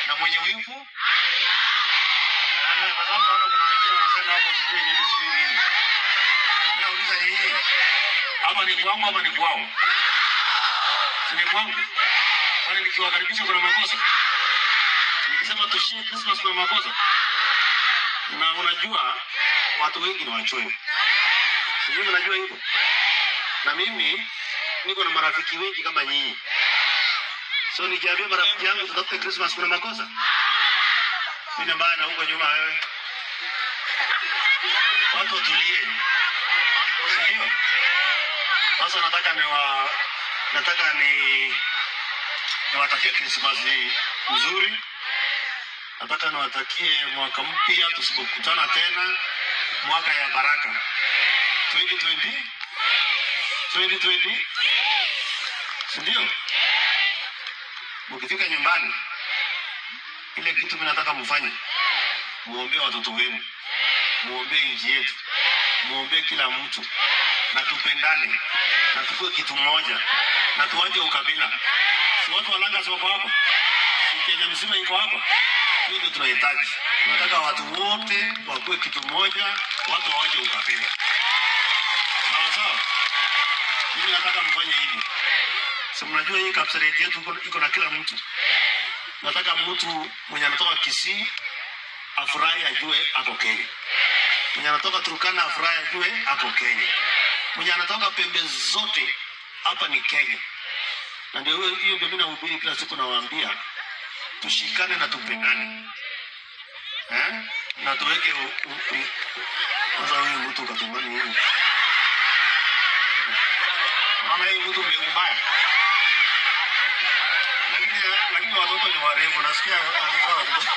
na mwenye wivu. Kwa sababu naona kuna wengine wanasema hapo sijui nini. Nauliza yeye, ama ni kwangu ama ni kwao? Si ni kwangu. Kwani nikiwakaribisha kuna makosa? Nikisema tushie Christmas kuna makosa? Na unajua watu wengi ni wachoyo. Sijui mnajua hivyo. Na mimi niko na marafiki wengi kama nyinyi. So nikiambia marafiki yangu tutafute Christmas kuna makosa? Mimi mbaya na huko nyuma wewe. Watu tulie. Sio? Sasa nataka niwatakie Christmas nzuri. Nataka niwatakie mwaka mpya tusipokutana tena, mwaka ya baraka. 2020. Ndio. Mkifika nyumbani, ile kitu mimi nataka mfanye. Muombe watoto wenu. Muombe nchi yetu. Muombe kila mtu. Na tupendane. Na tukue kitu moja. Na tuache ukabila. Si watu walanga sio hapa. Kenya mzima iko hapa. Hiyo ndio tunahitaji. Tunataka watu wote wakuwe kitu moja, watu waache ukabila. Sawa? Mimi nataka mfanye hivi. So mnajua hii Kapseret yetu iko na kila mtu. Nataka mtu mwenye anatoka Kisii afurahi ajue hapo Kenya. Mwenye anatoka Turkana afurahi ajue hapo Kenya. Mwenye anatoka pembe zote hapa ni Kenya. Na ndio hiyo ndio mimi nahubiri kila siku nawaambia tushikane na tupendane. Na tuweke sasa huyu mtu katumani huyu. Mama hii mtu mbaya. Lakini watoto ni warefu nasikia alizaa watoto.